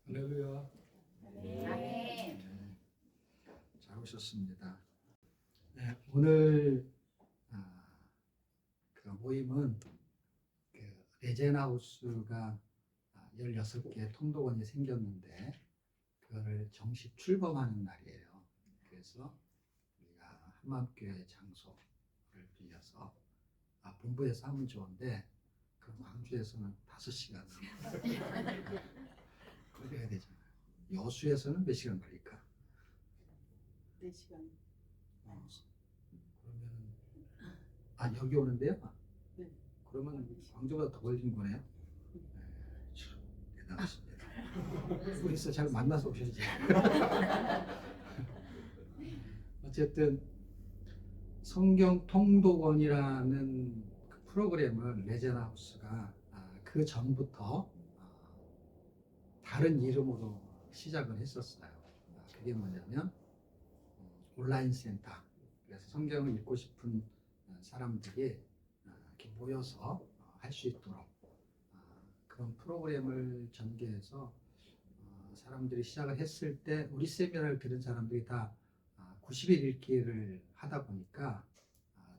할렐루야. 아멘. 잘 오셨습니다. 네, 오늘 그 모임은 그 레젠하우스가 16개 통독원이 생겼는데 그거를 정식 출범하는 날이에요. 그래서 우리가 한마음교회 장소를 빌려서 본부에서 하면 좋은데 그 광주에서는 5시간 걸려야 되잖아요. 여수에서는 몇 시간 걸릴까? 4시간. 그러면 여기 오는데요? 네. 그러면 광주보다 더 걸린 거네요. 네, 참 대단하십니다. 우리서 잘 만나서 오셔야지. 어쨌든 성경 통독원이라는 그 프로그램을 레젠하우스가 그 전부터 다른 이름으로 시작을 했었어요. 그게 뭐냐면 온라인 센터. 그래서 성경을 읽고 싶은 사람들이 이렇게 모여서 할 수 있도록 그런 프로그램을 전개해서 사람들이 시작을 했을 때 우리 세미나를 들은 사람들이 다 90일 읽기를 하다 보니까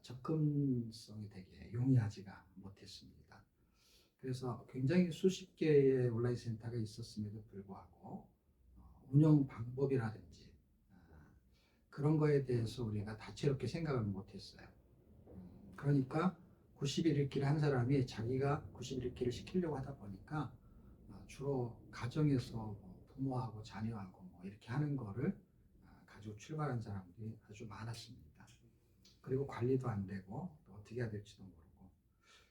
접근성이 되게 용이하지가 못했습니다. 그래서 굉장히 수십 개의 온라인 센터가 있었음에도 불구하고 운영 방법이라든지 그런 거에 대해서 우리가 다채롭게 생각을 못했어요. 그러니까 90일 읽기를 한 사람이 자기가 90일 읽기를 시키려고 하다 보니까 주로 가정에서 부모하고 자녀하고 이렇게 하는 거를 가지고 출발한 사람들이 아주 많았습니다. 그리고 관리도 안 되고 또 어떻게 해야 될지도 모르고,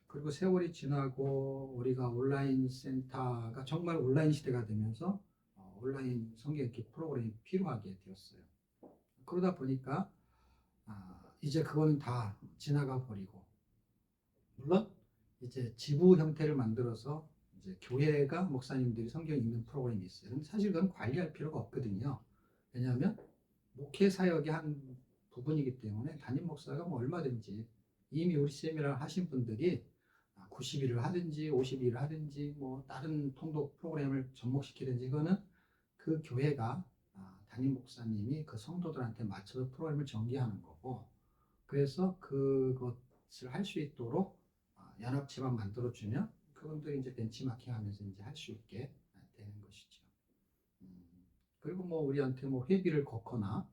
그리고 세월이 지나고 우리가 온라인 센터가 정말 온라인 시대가 되면서 온라인 성경 읽기 프로그램이 필요하게 되었어요. 그러다 보니까 이제 그거는 다 지나가 버리고, 물론 이제 지부 형태를 만들어서 이제 교회가 목사님들이 성경 읽는 프로그램이 있어요. 근데 사실 그건 관리할 필요가 없거든요. 왜냐하면 목회 사역의 한 부분이기 때문에 담임 목사가 얼마든지 이미 우리 세미나를 하신 분들이 90일을 하든지 50일을 하든지 다른 통독 프로그램을 접목시키든지 이거는 그 교회가 담임 목사님이 그 성도들한테 맞춰서 프로그램을 전개하는 거고, 그래서 그것을 할 수 있도록 연합체만 만들어주면 그분들이 이제 벤치마킹 하면서 이제 할 수 있게 되는 것이죠. 그리고 우리한테 회비를 걷거나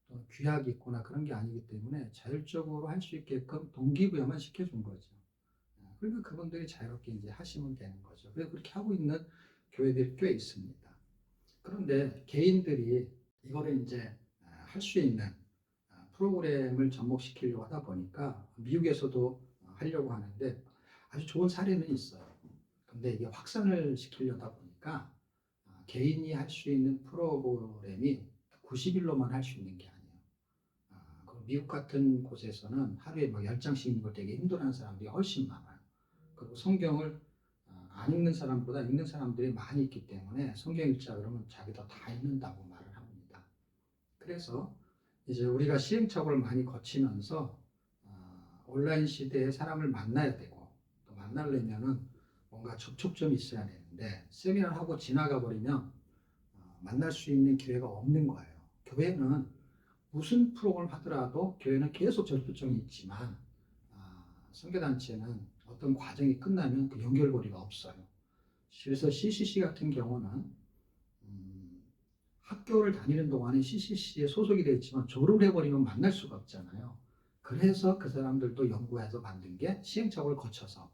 또 규약이 있거나 그런 게 아니기 때문에 자율적으로 할 수 있게끔 동기부여만 시켜준 거죠. 그러니까 그분들이 자유롭게 이제 하시면 되는 거죠. 그래서 그렇게 하고 있는 교회들이 꽤 있습니다. 그런데 개인들이 이거를 이제 할 수 있는 프로그램을 접목시키려고 하다 보니까 미국에서도 하려고 하는데 아주 좋은 사례는 있어요. 근데 이게 확산을 시키려다 보니까 개인이 할 수 있는 프로그램이 90일로만 할 수 있는 게 아니에요. 미국 같은 곳에서는 하루에 10장씩 읽는 걸 되게 힘들어하는 사람들이 훨씬 많아요. 그리고 성경을 안 읽는 사람보다 읽는 사람들이 많이 있기 때문에 성경 읽자 그러면 자기도 다 읽는다고 말을 합니다. 그래서 이제 우리가 시행착오를 많이 거치면서 온라인 시대에 사람을 만나야 되고, 또 만나려면은 뭔가 접촉점이 있어야 되는데 세미나를 하고 지나가 버리면 만날 수 있는 기회가 없는 거예요. 교회는 무슨 프로그램을 하더라도 교회는 계속 접촉점이 있지만 선교단체는 어떤 과정이 끝나면 그 연결고리가 없어요. 그래서 CCC 같은 경우는 학교를 다니는 동안에 CCC에 소속이 되어 있지만 졸업을 해버리면 만날 수가 없잖아요. 그래서 그 사람들도 연구해서 만든 게 시행착오를 거쳐서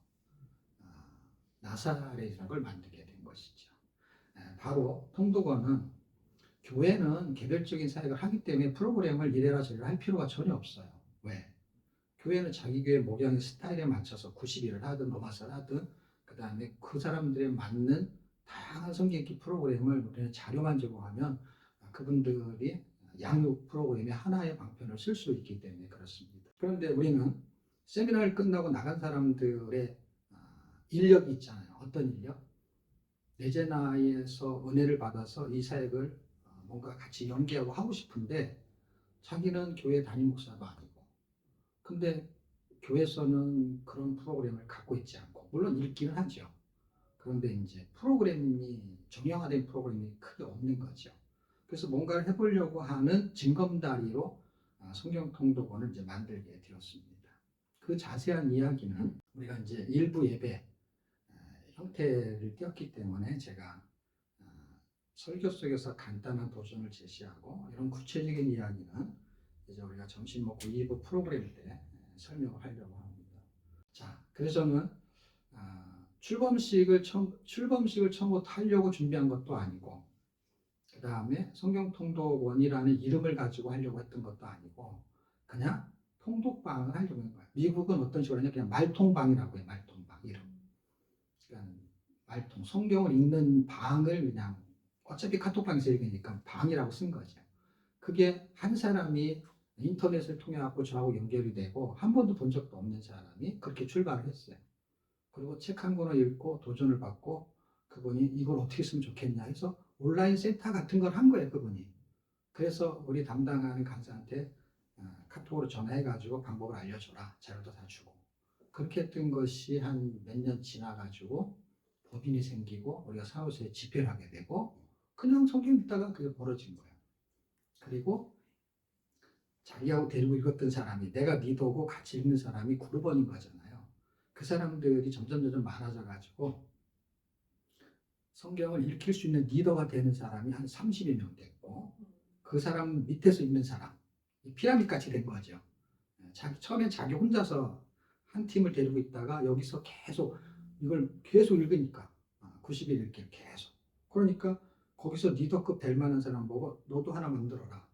나사렛이라는 걸 만들게 된 것이죠. 바로 통독원은 교회는 개별적인 사역을 하기 때문에 프로그램을 이래라 저래라 할 필요가 전혀 없어요. 왜? 교회는 자기 교회 목양의 스타일에 맞춰서 90일을 하든 로마서를 하든 그 다음에 그 사람들에 맞는 다양한 성경 읽기 프로그램을 우리는 자료만 제공하면 그분들이 양육 프로그램의 하나의 방편을 쓸 수 있기 때문에 그렇습니다. 그런데 우리는 세미나를 끝나고 나간 사람들의 인력이 있잖아요. 어떤 인력? 레제나에서 은혜를 받아서 이 사역을 뭔가 같이 연계하고 하고 싶은데 자기는 교회 담임 목사도 아니고, 근데 교회에서는 그런 프로그램을 갖고 있지 않고, 물론 읽기는 하죠. 그런데 이제 프로그램이 정형화된 프로그램이 크게 없는 거죠. 그래서 뭔가를 해보려고 하는 징검다리로 성경 통독원을 이제 만들게 되었습니다. 그 자세한 이야기는 우리가 이제 일부 예배 형태를 띄었기 때문에 제가 설교 속에서 간단한 도전을 제시하고 이런 구체적인 이야기는 이제 우리가 점심 먹고 2부 프로그램 때 설명을 하려고 합니다. 자, 그래서 저는 출범식을 처음부터 하려고 준비한 것도 아니고, 그 다음에 성경통독원이라는 이름을 가지고 하려고 했던 것도 아니고, 그냥 통독방을 하려고 한 거예요. 미국은 어떤 식으로 하냐, 그냥 말통방이라고 해요. 말통방 이름. 그러니까 말통, 성경을 읽는 방을 그냥 어차피 카톡방에서 읽으니까 방이라고 쓴 거죠. 그게 한 사람이 인터넷을 통해 갖고 저하고 연결이 되고 한 번도 본 적도 없는 사람이 그렇게 출발을 했어요. 그리고 책 한 권을 읽고 도전을 받고 그분이 이걸 어떻게 쓰면 좋겠냐 해서 온라인 센터 같은 걸 한 거예요, 그분이. 그래서 우리 담당하는 강사한테 카톡으로 전화해가지고 방법을 알려줘라. 자료도 다 주고. 그렇게 했던 것이 한 몇 년 지나가지고 법인이 생기고 우리가 사무소에 집회를 하게 되고 그냥 성경 읽다가 그게 벌어진 거예요. 그리고 자기하고 데리고 읽었던 사람이 내가 리더고 같이 읽는 사람이 그룹원인 거잖아요. 그 사람들이 점점 많아져 가지고 성경을 읽힐 수 있는 리더가 되는 사람이 한 30여 명 됐고 그 사람 밑에서 읽는 사람 피라미드 같이 된 거죠. 처음엔 자기 혼자서 한 팀을 데리고 있다가 여기서 계속 이걸 계속 읽으니까 90일 읽기 계속 그러니까 거기서 리더급 될 만한 사람 보고 너도 하나 만들어라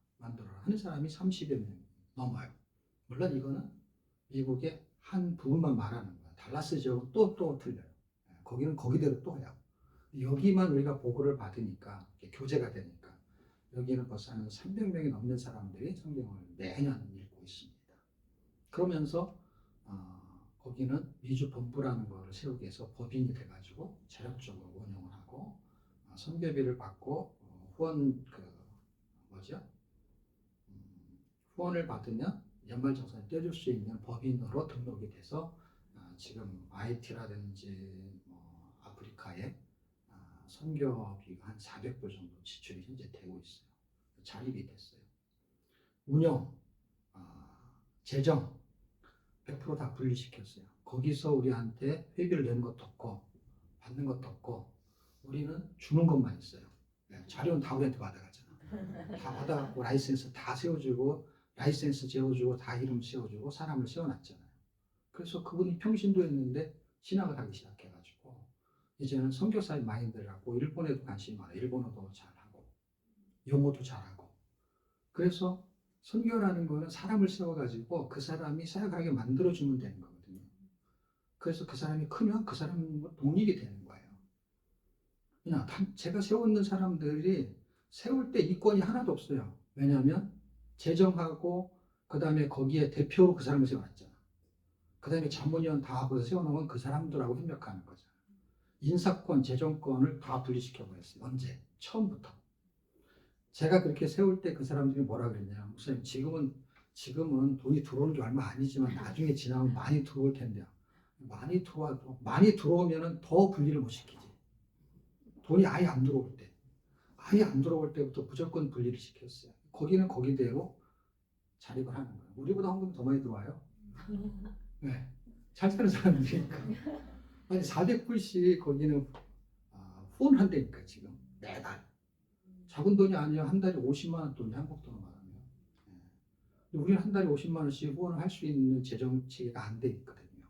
하는 사람이 30여 명 넘어요. 물론 이거는 미국의 한 부분만 말하는 거예요. 달라스 지역은 또 틀려요. 거기는 거기대로 또 해요. 여기만 우리가 보고를 받으니까 교제가 되니까 여기는 벌써 한 300명이 넘는 사람들이 성경을 매년 읽고 있습니다. 그러면서 거기는 미주 본부라는 것을 세우기 위해서 법인이 돼가지고 재력적으로 운영을 하고 선교비를 받고 후원을 받으면 연말정산을 떼줄 수 있는 법인으로 등록이 돼서 지금 IT라든지 아프리카에 선교비가 한 400불 정도 지출이 현재 되고 있어요. 자립이 됐어요. 운영, 재정 100% 다 분리시켰어요. 거기서 우리한테 회비를 내는 것도 없고 받는 것도 없고 우리는 주는 것만 있어요. 자료는 다 우리한테 받아가잖아. 다 받아갖고 라이센스 다 세워주고 라이센스 재워주고 다 이름 세워주고 사람을 세워놨잖아요. 그래서 그분이 평신도 했는데 신학을 하기 시작해가지고 이제는 선교사의 마인드를 갖고 일본에도 관심이 많아요. 일본어도 잘하고 영어도 잘하고 그래서 선교라는 거는 사람을 세워가지고 그 사람이 사역하게 만들어주면 되는 거거든요. 그래서 그 사람이 크면 그 사람은 독립이 되는 거예요. 그냥 제가 세웠는 사람들이 세울 때 이권이 하나도 없어요. 왜냐하면 재정하고 그 다음에 거기에 대표로 그 사람을 세워놨잖아. 그 다음에 자문위원 다 하고 세워놓으면 그 사람들하고 협력하는 거잖아. 인사권, 재정권을 다 분리시켜버렸어요. 언제? 처음부터. 제가 그렇게 세울 때 그 사람들이 뭐라 그랬냐. 목사님 지금은 돈이 들어오는 게 얼마 아니지만 나중에 지나면 많이 들어올 텐데요. 많이 들어오면 더 분리를 못 시키지. 돈이 아예 안 들어올 때. 아예 안 들어올 때부터 무조건 분리를 시켰어요. 거기는 거기대로 자립을 하는 거예요. 우리보다 헌금이 더 많이 들어와요. 네. 잘 사는 사람들이니까. 아니 400불씩 거기는 후원한다니까 지금 매달. 작은 돈이 아니야. 한 달에 50만 원 돈이 한국 돈으로 말하면. 우리는 한 달에 50만 원씩 후원을 할 수 있는 재정 체계가 안 돼 있거든요.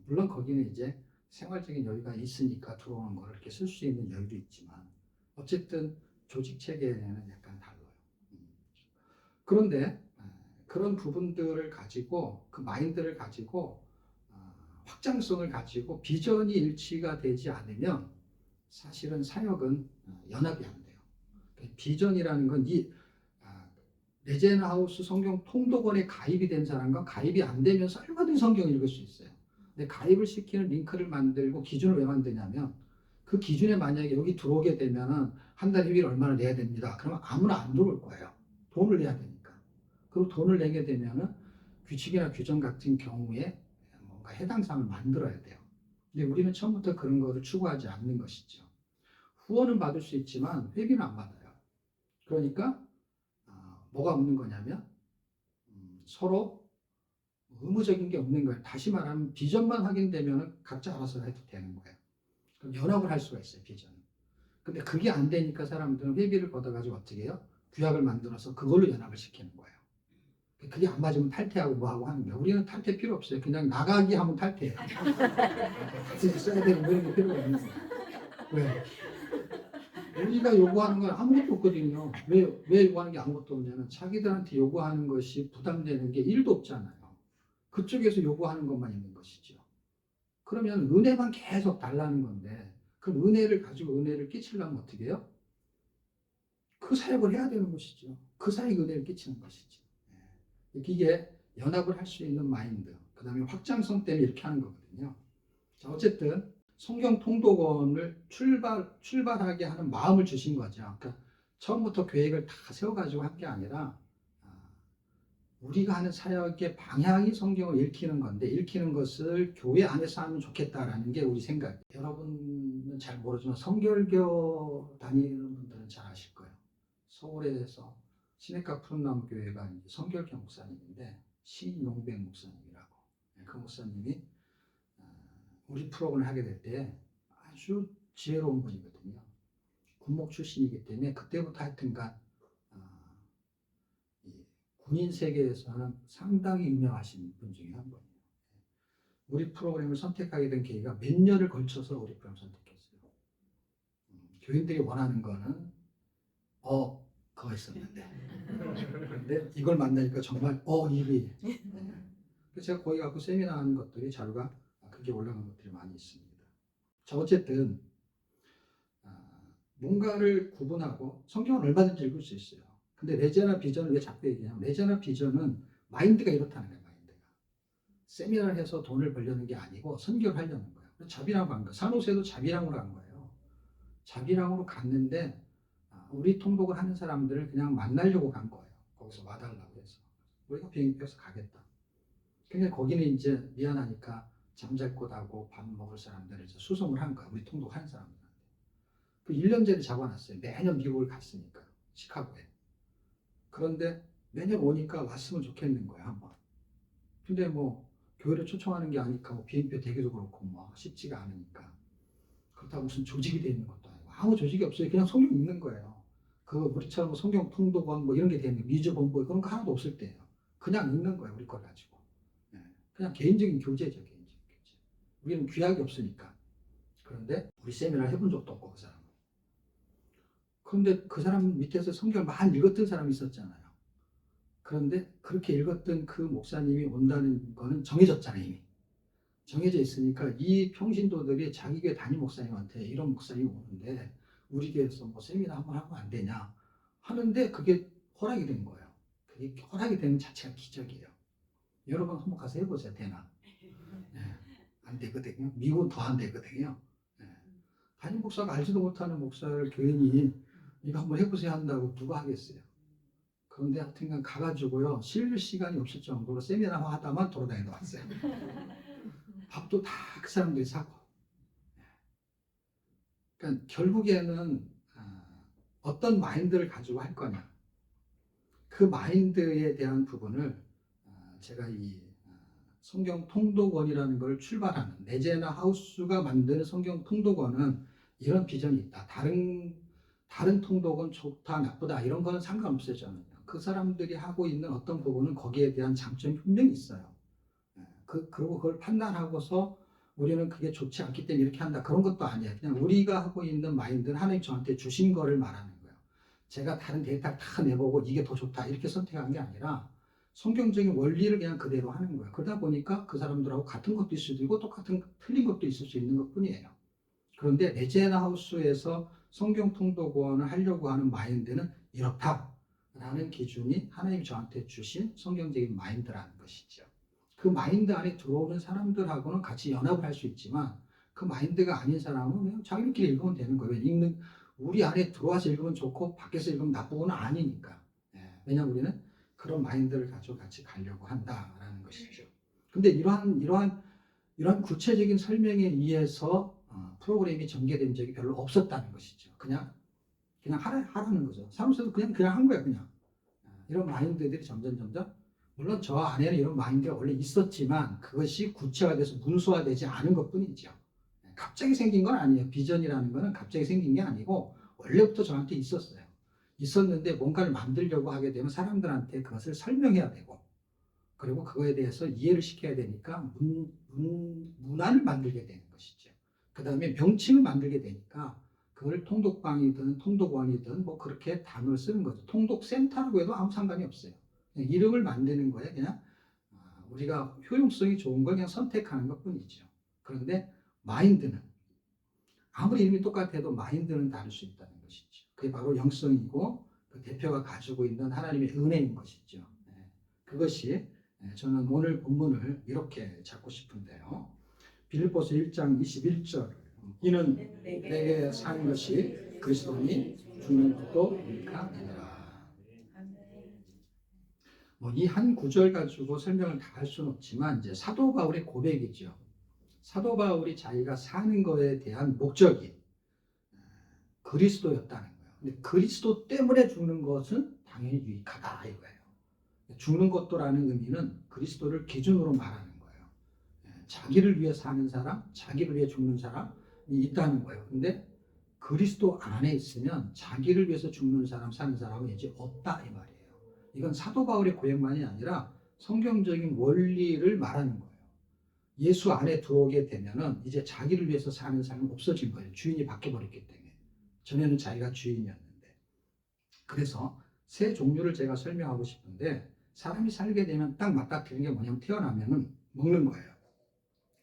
물론 거기는 이제 생활적인 여유가 있으니까 들어오는 걸 이렇게 쓸 수 있는 여유도 있지만 어쨌든 조직 체계는 약간 달라요. 그런데 그런 부분들을 가지고 그 마인드를 가지고 확장성을 가지고 비전이 일치가 되지 않으면 사실은 사역은 연합이 안 돼요. 비전이라는 건 레제나하우스 성경 통독원에 가입이 된 사람과 가입이 안 되면서 얼마든지 성경을 읽을 수 있어요. 근데 가입을 시키는 링크를 만들고 기준을 왜 만드냐면 그 기준에 만약에 여기 들어오게 되면은 한 달 회비를 얼마나 내야 됩니다. 그러면 아무나 안 들어올 거예요. 돈을 내야 되니까. 그리고 돈을 내게 되면은 규칙이나 규정 같은 경우에 뭔가 해당 사항을 만들어야 돼요. 근데 우리는 처음부터 그런 거를 추구하지 않는 것이죠. 후원은 받을 수 있지만 회비는 안 받아요. 그러니까 뭐가 없는 거냐면 서로 의무적인 게 없는 거예요. 다시 말하면 비전만 확인되면 각자 알아서 해도 되는 거예요. 그럼 연합을 할 수가 있어요, 비전은. 근데 그게 안 되니까 사람들은 회비를 걷어가지고 어떻게 해요? 규약을 만들어서 그걸로 연합을 시키는 거예요. 그게 안 맞으면 탈퇴하고 뭐하고 하는 거예요. 우리는 탈퇴 필요 없어요. 그냥 나가기 하면 탈퇴해요. 같이 써야 되는 그런 게 필요가 없는 거예요. 왜? 우리가 요구하는 건 아무것도 없거든요. 왜 요구하는 게 아무것도 없냐면 자기들한테 요구하는 것이 부담되는 게 1도 없잖아요. 그쪽에서 요구하는 것만 있는 것이죠. 그러면 은혜만 계속 달라는 건데 그럼 은혜를 가지고 은혜를 끼치려면 어떻게 해요? 그 사역을 해야 되는 것이죠. 그 사역에 은혜를 끼치는 것이죠. 이게 연합을 할 수 있는 마인드, 그 다음에 확장성 때문에 이렇게 하는 거거든요. 자, 어쨌든 성경 통독원을 출발하게 하는 마음을 주신 거죠. 그러니까 처음부터 계획을 다 세워가지고 한 게 아니라 우리가 하는 사역의 방향이 성경을 읽히는 건데 읽히는 것을 교회 안에서 하면 좋겠다라는 게 우리 생각. 여러분은 잘 모르지만 성결교 다니는 분들은 잘 아실 거예요. 서울에서 시내가 푸른나무 교회가 성결교 목사님인데 신용백 목사님이라고. 그 목사님이 우리 프로그램을 하게 될 때 아주 지혜로운 분이거든요. 군목 출신이기 때문에 그때부터 하여튼간 군인 세계에서는 상당히 유명하신 분 중에 한 분이에요. 우리 프로그램을 선택하게 된 계기가 몇 년을 걸쳐서 우리 프로그램을 선택했어요. 교인들이 원하는 거는 그거 있었는데 그런데 이걸 만나니까 정말 입이 그래서 제가 거기 가고 세미나 하는 것들이 자료가 그게 올라간 것들이 많이 있습니다. 자, 어쨌든 뭔가를 구분하고 성경은 얼마든지 읽을 수 있어요. 근데 레제나 비전을 왜 자꾸 얘기하냐면 레제나 비전은 마인드가 이렇다는 거예요. 마인드가 세미나를 해서 돈을 벌려는 게 아니고 선교를 하려는 거예요. 자비라고 한 거예요. 산호세도 자비랑으로 간 거예요. 자비랑으로 갔는데 우리 통독을 하는 사람들을 그냥 만나려고 간 거예요. 거기서 와달라고 해서 우리가 비행기 표에서 가겠다. 근데 거기는 이제 미안하니까 잠잘 곳하고 밥 먹을 사람들을 이제 수송을 한 거예요. 우리 통독하는 사람들한테. 그 1년 전에 잡아놨어요. 매년 미국을 갔으니까 시카고에. 그런데 매년 오니까 왔으면 좋겠는 거예요, 한번. 근데 뭐 교회를 초청하는 게 아니까 뭐 비행표 대기도 그렇고 뭐 쉽지가 않으니까. 그렇다고 무슨 조직이 돼 있는 것도 아니고 아무 조직이 없어요. 그냥 성경 읽는 거예요. 그 우리처럼 뭐 성경 통독원 뭐 이런 게 되는 미주본부 그런 거 하나도 없을 때예요. 그냥 읽는 거예요, 우리 걸 가지고. 그냥 개인적인 교제죠, 개인적인 교제. 우리는 규약이 없으니까. 그런데 우리 세미나를 해본 적도 없고 그 사람은. 그런데 그 사람 밑에서 성경을 많이 읽었던 사람이 있었잖아요. 그런데 그렇게 읽었던 그 목사님이 온다는 거는 정해졌잖아요, 이미. 정해져 있으니까 이 평신도들이 자기 교회 담임 목사님한테 이런 목사님이 오는데 우리 교회에서 뭐 세미나 한번 하면 안 되냐 하는데 그게 허락이 된 거예요. 그게 허락이 되는 자체가 기적이에요. 여러분 한번 가서 해보세요. 되나? 네, 안 되거든요. 미국은 더 안 되거든요. 네. 담임 목사가 알지도 못하는 목사를 교인이 이거 한번 해보세요 한다고 누가 하겠어요. 그런데 하여튼간 가가지고요 쉴 시간이 없을 정도로 세미나 하다만 돌아다니다 왔어요. 밥도 다 그 사람들이 사고. 그러니까 결국에는 어떤 마인드를 가지고 할 거냐. 그 마인드에 대한 부분을 제가 이 성경 통독원이라는 걸 출발하는 레제나 하우스가 만드는 성경 통독원은 이런 비전이 있다. 다른 통독은 좋다 나쁘다 이런 거는 상관없어요. 저는 그 사람들이 하고 있는 어떤 부분은 거기에 대한 장점이 분명히 있어요. 그리고 그걸 판단하고서 우리는 그게 좋지 않기 때문에 이렇게 한다 그런 것도 아니에요. 그냥 우리가 하고 있는 마인드는 하나님 저한테 주신 거를 말하는 거예요. 제가 다른 데이터를 다 내보고 이게 더 좋다 이렇게 선택한 게 아니라 성경적인 원리를 그냥 그대로 하는 거예요. 그러다 보니까 그 사람들하고 같은 것도 있을 수도 있고 똑같은 틀린 것도 있을 수 있는 것 뿐이에요. 그런데 레제나 하우스에서 성경 통독원을 하려고 하는 마인드는 이렇다라는 기준이 하나님이 저한테 주신 성경적인 마인드라는 것이죠. 그 마인드 안에 들어오는 사람들하고는 같이 연합을 할 수 있지만 그 마인드가 아닌 사람은 그냥 자기들끼리 읽으면 되는 거예요. 우리 안에 들어와서 읽으면 좋고 밖에서 읽으면 나쁘고는 아니니까. 왜냐하면 우리는 그런 마인드를 가지고 같이 가려고 한다라는 것이죠. 근데 이러한 이런 구체적인 설명에 의해서 프로그램이 전개된 적이 별로 없었다는 것이죠. 그냥 하라는 거죠. 사무소에서 그냥 한 거야, 그냥. 이런 마인드들이 점점 물론 저 안에는 이런 마인드가 원래 있었지만 그것이 구체화돼서 문서화되지 않은 것뿐이죠. 갑자기 생긴 건 아니에요. 비전이라는 거는 갑자기 생긴 게 아니고 원래부터 저한테 있었어요. 있었는데 뭔가를 만들려고 하게 되면 사람들한테 그것을 설명해야 되고 그리고 그거에 대해서 이해를 시켜야 되니까 문안을 만들게 되는 것이죠. 그 다음에 명칭을 만들게 되니까 그걸 통독방이든 통독원이든 뭐 그렇게 단어를 쓰는 거죠. 통독센터라고 해도 아무 상관이 없어요. 그냥 이름을 만드는 거에 그냥 우리가 효용성이 좋은 걸 그냥 선택하는 것 뿐이죠. 그런데 마인드는 아무리 이름이 똑같아도 마인드는 다를 수 있다는 것이죠. 그게 바로 영성이고 그 대표가 가지고 있는 하나님의 은혜인 것이죠. 그것이 저는 오늘 본문을 이렇게 잡고 싶은데요. 빌립보서 1장 21절 이는 내게 사는 것이 그리스도니 죽는 것도 유익한 일이라. 이 한 구절 가지고 설명을 다 할 수는 없지만 이제 사도 바울의 고백이죠. 사도 바울이 자기가 사는 것에 대한 목적이 그리스도였다는 거예요. 근데 그리스도 때문에 죽는 것은 당연히 유익하다 이거예요. 죽는 것도라는 의미는 그리스도를 기준으로 말하는 거예요. 자기를 위해 사는 사람, 자기를 위해 죽는 사람이 있다는 거예요. 근데 그리스도 안에 있으면 자기를 위해서 죽는 사람, 사는 사람은 이제 없다 이 말이에요. 이건 사도 바울의 고백만이 아니라 성경적인 원리를 말하는 거예요. 예수 안에 들어오게 되면은 이제 자기를 위해서 사는 사람은 없어진 거예요. 주인이 바뀌어버렸기 때문에. 전에는 자기가 주인이었는데. 그래서 세 종류를 제가 설명하고 싶은데 사람이 살게 되면 딱 맞닥뜨리는 게 뭐냐면 태어나면은 먹는 거예요.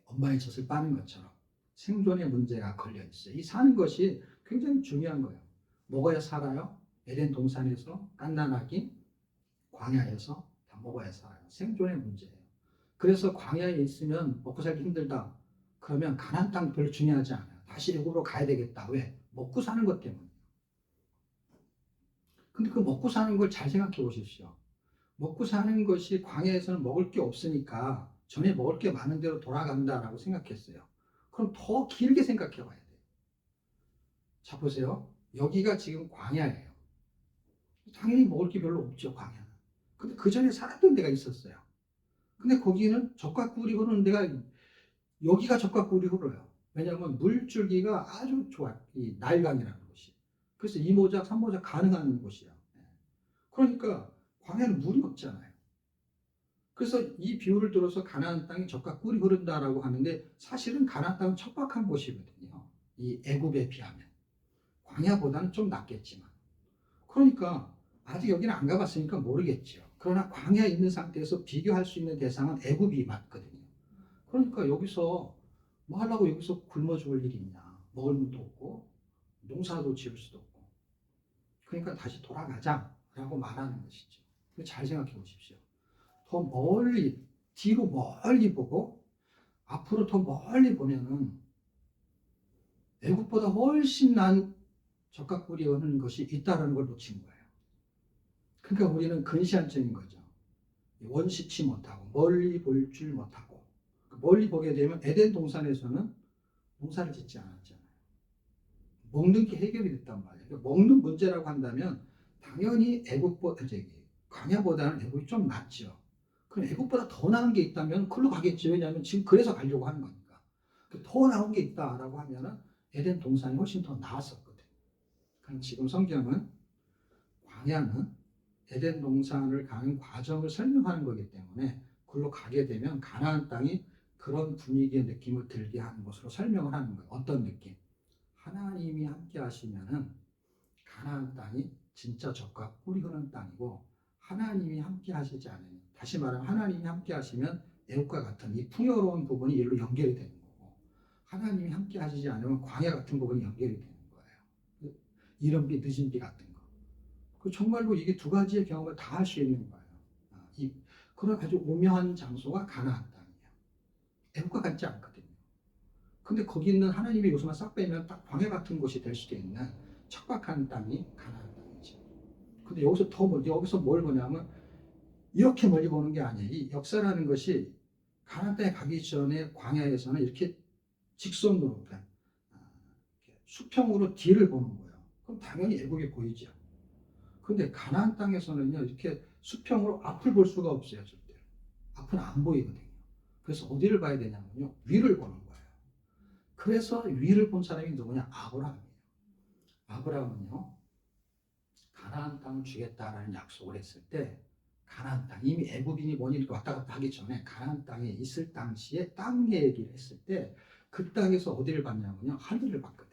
엄마의 젖을 빠는 것처럼 생존의 문제가 걸려 있어요. 이 사는 것이 굉장히 중요한 거예요. 먹어야 살아요. 에덴 동산에서 갓난아기, 광야에서 다 먹어야 살아요. 생존의 문제예요. 그래서 광야에 있으면 먹고 살기 힘들다. 그러면 가나안 땅 별로 중요하지 않아요. 다시 애굽으로 가야 되겠다. 왜? 먹고 사는 것 때문에. 근데 그 먹고 사는 걸 잘 생각해 보십시오. 먹고 사는 것이 광야에서는 먹을 게 없으니까 전에 먹을 게 많은 대로 돌아간다라고 생각했어요. 그럼 더 길게 생각해 봐야 돼요. 자, 보세요. 여기가 지금 광야예요. 당연히 먹을 게 별로 없죠, 광야는. 근데 그 전에 살았던 데가 있었어요. 근데 거기는 젖과 꿀이 흐르는 데가 여기가 젖과 꿀이 흐르요. 왜냐하면 물줄기가 아주 좋아요. 이 나일강이라는 곳이. 그래서 2모작, 3모작 가능한 곳이야. 그러니까 광야는 물이 없잖아요. 그래서 이 비유를 들어서 가나안 땅이 젖과 꿀이 흐른다라고 하는데 사실은 가나안 땅은 척박한 곳이거든요. 이 애굽에 비하면. 광야보다는 좀 낫겠지만. 그러니까 아직 여기는 안 가봤으니까 모르겠죠. 그러나 광야에 있는 상태에서 비교할 수 있는 대상은 애굽이 맞거든요. 그러니까 여기서 뭐 하려고 여기서 굶어 죽을 일이 있냐. 먹을 것도 없고 농사도 지을 수도 없고. 그러니까 다시 돌아가자라고 말하는 것이죠. 잘 생각해 보십시오. 더 멀리 뒤로 멀리 보고 앞으로 더 멀리 보면은 애국보다 훨씬 난 젖과 꿀이 흐르는 것이 있다는 걸 놓친 거예요. 그러니까 우리는 근시안적인 거죠. 원시치 못하고 멀리 볼 줄 못하고 멀리 보게 되면 에덴 동산에서는 농사를 짓지 않았잖아요. 먹는 게 해결이 됐단 말이에요. 그러니까 먹는 문제라고 한다면 당연히 애국보다 광야보다는 애국이 좀 낫죠. 그럼 애국보다 더 나은 게 있다면 그걸로 가겠죠. 왜냐하면 지금 그래서 가려고 하는 거니까. 더 나은 게 있다라고 하면은 에덴 동산이 훨씬 더 나았었거든요. 그럼 지금 성경은 광야는 에덴 동산을 가는 과정을 설명하는 거기 때문에 그걸로 가게 되면 가나안 땅이 그런 분위기의 느낌을 들게 하는 것으로 설명을 하는 거예요. 어떤 느낌? 하나님이 함께 하시면은 가나안 땅이 진짜 젖과 꿀이 흐르는 땅이고 하나님이 함께 하시지 않으면 다시 말하면 하나님이 함께 하시면 애국과 같은 이 풍요로운 부분이 일로 연결이 되는 거고 하나님이 함께 하시지 않으면 광야 같은 부분이 연결이 되는 거예요. 이른 비 늦은 비 같은 거. 정말로 이게 두 가지의 경험을 다 할 수 있는 거예요. 그런 아주 오묘한 장소가 가나안 땅이에요. 애국과 같지 않거든요. 근데 거기 있는 하나님의 요소만 싹 빼면 딱 광야 같은 곳이 될 수도 있는 척박한 땅이 가나안 땅이죠. 근데 여기서 뭘 보냐면 이렇게 멀리 보는 게 아니에요. 이 역사라는 것이 가나안 땅에 가기 전에 광야에서는 이렇게 직선으로 그냥 이렇게 수평으로 뒤를 보는 거예요. 그럼 당연히 애국이 보이죠. 근데 가나안 땅에서는요, 이렇게 수평으로 앞을 볼 수가 없어요, 절대. 앞은 안 보이거든요. 그래서 어디를 봐야 되냐면요, 위를 보는 거예요. 그래서 위를 본 사람이 누구냐? 아브라함이에요. 아브라함은요, 가나안 땅을 주겠다라는 약속을 했을 때, 가나안 땅, 이미 애굽인이 뭐니 이렇게 왔다 갔다 하기 전에 가나안 땅에 있을 당시에 땅 얘기를 했을 때, 그 땅에서 어디를 봤냐면요, 하늘을 봤거든요.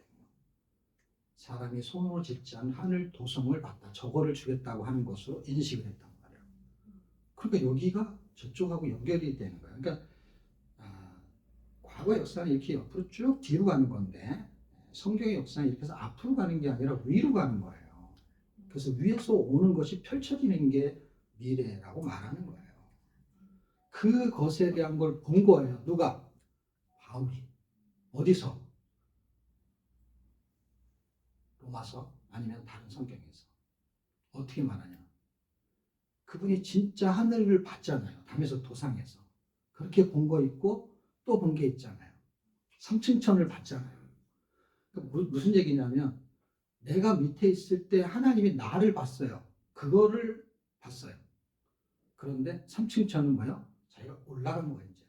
사람이 손으로 짓지 않은 하늘 도성을 봤다. 저거를 주겠다고 하는 것으로 인식을 했단 말이에요. 그러니까 여기가 저쪽하고 연결이 되는 거예요. 그러니까 과거 역사는 이렇게 옆으로 쭉 뒤로 가는 건데, 성경의 역사는 이렇게 해서 앞으로 가는 게 아니라 위로 가는 거예요. 그래서 위에서 오는 것이 펼쳐지는 게 미래라고 말하는 거예요. 그것에 대한 걸 본 거예요. 누가? 바울이. 어디서? 로마서 아니면 다른 성경에서. 어떻게 말하냐? 그분이 진짜 하늘을 봤잖아요. 담에서 도상에서. 그렇게 본 거 있고 또 본 게 있잖아요. 삼층천을 봤잖아요. 무슨 얘기냐면 내가 밑에 있을 때 하나님이 나를 봤어요. 그거를 봤어요. 그런데 삼층천은 뭐예요? 자기가 올라간 거예요. 이제.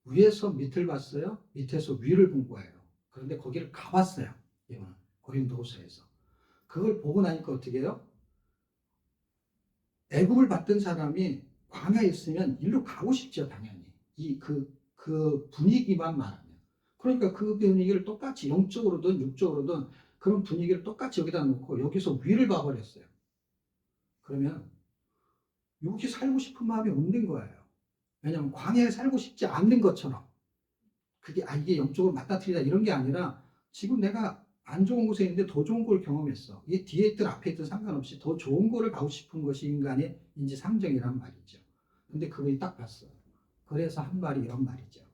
위에서 밑을 봤어요. 밑에서 위를 본 거예요. 그런데 거기를 가봤어요. 이거는 고린도후서에서. 그걸 보고 나니까 어떻게 해요? 애굽을 봤던 사람이 광야에 있으면 일로 가고 싶죠, 당연히. 그 분위기만 말하면. 그러니까 그 분위기를 똑같이 영적으로든 육적으로든 그런 분위기를 똑같이 여기다 놓고 여기서 위를 봐버렸어요. 그러면 여기 살고 싶은 마음이 없는 거예요. 왜냐하면 광야에 살고 싶지 않는 것처럼. 이게 영적으로 맞닥뜨리다 이런 게 아니라 지금 내가 안 좋은 곳에 있는데 더 좋은 걸 경험했어. 이게 뒤에 있든 앞에 있든 상관없이 더 좋은 거를 가고 싶은 것이 인간의 인지상정이란 말이죠. 근데 그걸 딱 봤어요. 그래서 한 말이 이런 말이죠.